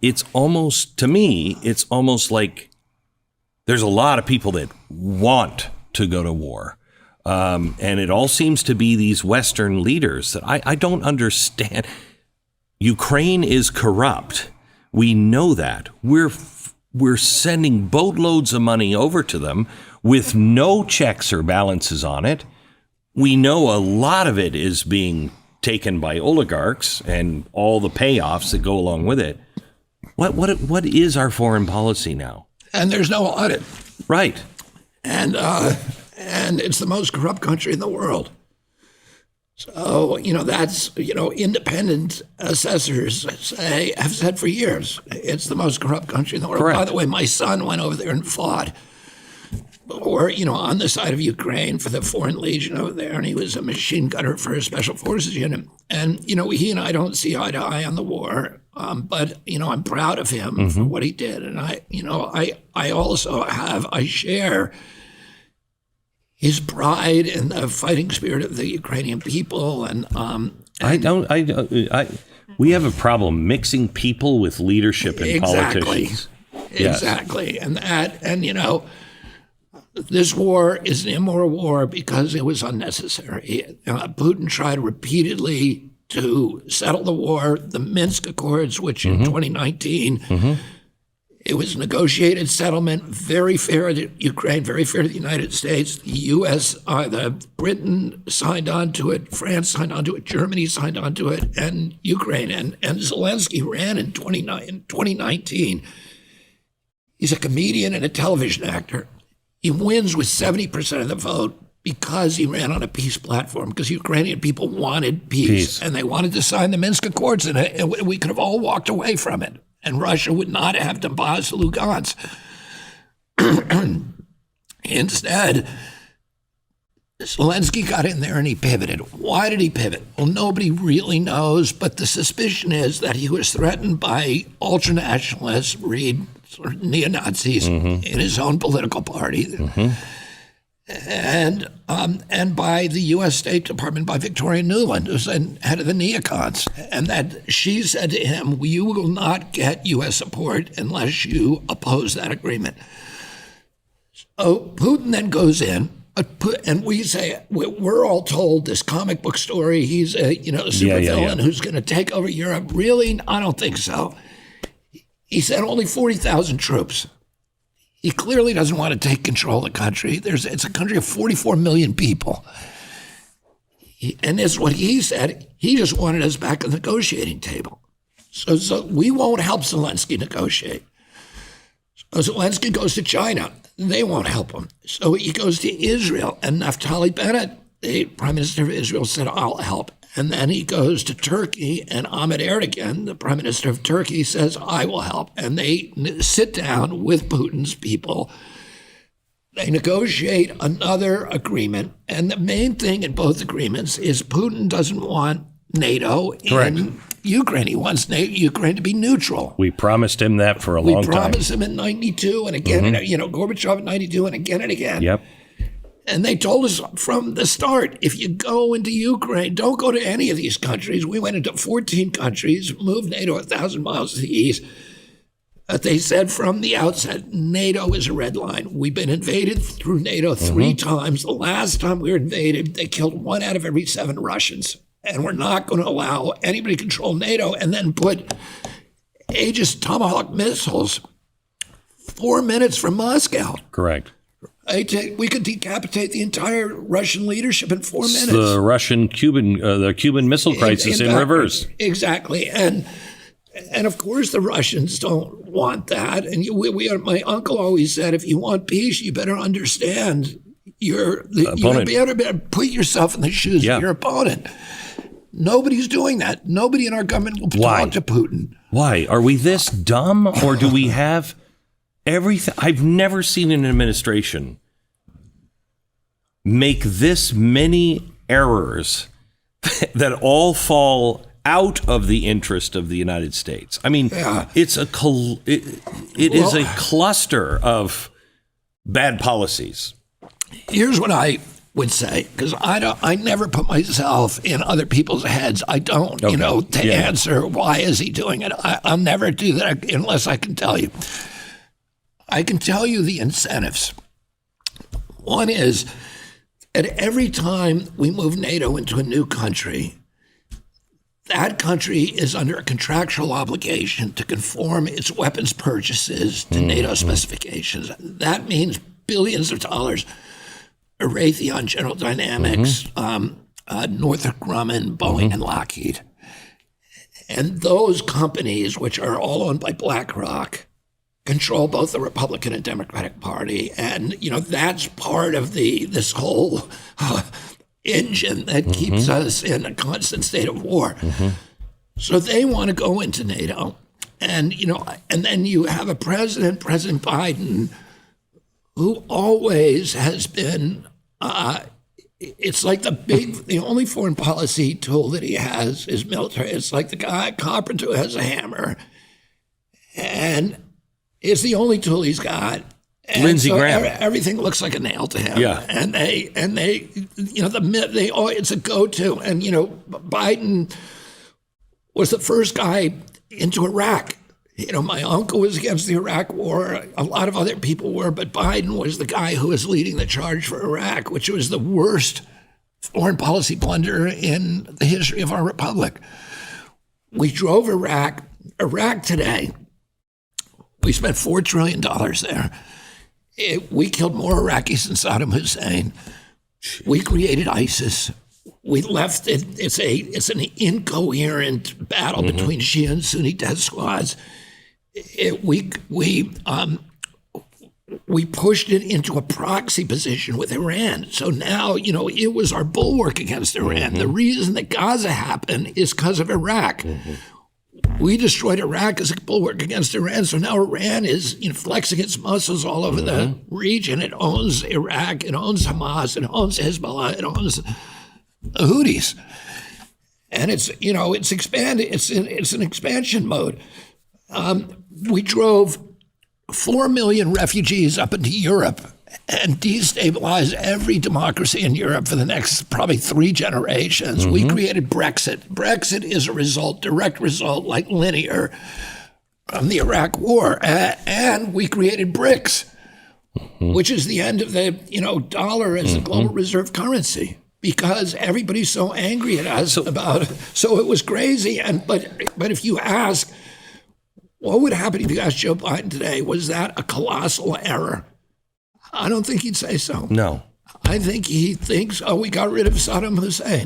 it's almost, to me, it's almost like there's a lot of people that want to go to war. And it all seems to be these Western leaders that I don't understand. Ukraine is corrupt. We know that. We're sending boatloads of money over to them with no checks or balances on it. We know a lot of it is being taken by oligarchs and all the payoffs that go along with it. What is our foreign policy now? And there's no audit. Right. And it's the most corrupt country in the world. So, that's, independent assessors have said for years, it's the most corrupt country in the world. Correct. By the way, my son went over there and fought, or, on the side of Ukraine for the Foreign Legion over there, and he was a machine gunner for a Special Forces unit. And, he and I don't see eye to eye on the war, but, I'm proud of him for what he did. And I share his pride and the fighting spirit of the Ukrainian people. And we have a problem mixing people with leadership and politicians. Exactly. Yes. And this war is an immoral war because it was unnecessary. Putin tried repeatedly to settle the war, the Minsk Accords, which in 2019, it was a negotiated settlement, very fair to Ukraine, very fair to the United States. The U.S., Britain signed on to it, France signed on to it, Germany signed on to it, and Ukraine. And Zelensky ran in 2019. He's a comedian and a television actor. He wins with 70% of the vote because he ran on a peace platform, because Ukrainian people wanted peace. And they wanted to sign the Minsk Accords, and we could have all walked away from it. And Russia would not have Donbass, Lugansk. Instead, Zelensky got in there and he pivoted. Why did he pivot? Well, nobody really knows, but the suspicion is that he was threatened by ultranationalists, read sort of neo-Nazis in his own political party, and by the U.S. State Department, by Victoria Nuland, who's head of the neocons, and that she said to him, "You will not get U.S. support unless you oppose that agreement." So Putin then goes in, and we say, we're all told this comic book story. He's a supervillain who's going to take over Europe. Really, I don't think so. He said only 40,000 troops. He clearly doesn't want to take control of the country. It's a country of 44 million people. And this is what he said. He just wanted us back at the negotiating table. So we won't help Zelensky negotiate. So Zelensky goes to China. They won't help him. So he goes to Israel. And Naftali Bennett, the prime minister of Israel, said, "I'll help." And then he goes to Turkey, and Ahmet Erdogan, the prime minister of Turkey, says, "I will help." And they sit down with Putin's people. They negotiate another agreement. And the main thing in both agreements is Putin doesn't want NATO in Ukraine. He wants Ukraine to be neutral. We promised him that for a long time. We promised him in 92 and again, Gorbachev in 92 and again. Yep. And they told us from the start, if you go into Ukraine, don't go to any of these countries. We went into 14 countries, moved NATO 1,000 miles to the east. But they said from the outset, NATO is a red line. We've been invaded through NATO 3 times. The last time we were invaded, they killed 1 out of every 7 Russians. And we're not going to allow anybody to control NATO and then put Aegis Tomahawk missiles 4 minutes from Moscow. Correct. We could decapitate the entire Russian leadership in 4 minutes. The Cuban Missile Crisis in reverse. Exactly, and of course the Russians don't want that. And my uncle always said, if you want peace, you better understand you better put yourself in the shoes of your opponent. Nobody's doing that. Nobody in our government will talk to Putin. Why? Are we this dumb, or do we have everything? I've never seen an administration make this many errors that all fall out of the interest of the United States. I mean, it's a is a cluster of bad policies. Here's what I would say, because I never put myself in other people's heads. I don't, to answer why is he doing it. I'll never do that unless I can tell you. I can tell you the incentives. One is, at every time we move NATO into a new country, that country is under a contractual obligation to conform its weapons purchases to NATO specifications. That means billions of dollars. Raytheon, General Dynamics, Northrop Grumman, Boeing, and Lockheed. And those companies, which are all owned by BlackRock, control both the Republican and Democratic Party. And, that's part of this whole engine that keeps us in a constant state of war. So they want to go into NATO. And, and then you have a President Biden, who always has been, it's like the only foreign policy tool that he has is military. It's like the guy, carpenter, who has a hammer, and it's the only tool he's got. And Lindsey Graham. Everything looks like a nail to him. Yeah. And they, it's a go-to. And, Biden was the first guy into Iraq. My uncle was against the Iraq War. A lot of other people were, but Biden was the guy who was leading the charge for Iraq, which was the worst foreign policy blunder in the history of our republic. We drove Iraq. Iraq today, we spent $4 trillion there. We killed more Iraqis than Saddam Hussein. We created ISIS. We left it. It's an incoherent battle between Shia and Sunni death squads. We pushed it into a proxy position with Iran. So now, it was our bulwark against Iran. The reason that Gaza happened is because of Iraq. We destroyed Iraq as a bulwark against Iran. So now Iran is flexing its muscles all over the region. It owns Iraq. It owns Hamas. It owns Hezbollah. It owns the Houthis. And it's expanding. It's an expansion mode. We drove 4 million refugees up into Europe and destabilized every democracy in Europe for the next probably 3 generations. We created Brexit. Brexit is a direct result, like linear, from the Iraq War. And we created BRICS, which is the end of the dollar as a global reserve currency, because everybody's so angry at us about it. So it was crazy. But if you ask, what would happen if you asked Joe Biden today, was that a colossal error? I don't think he'd say so. No. I think he thinks, we got rid of Saddam Hussein.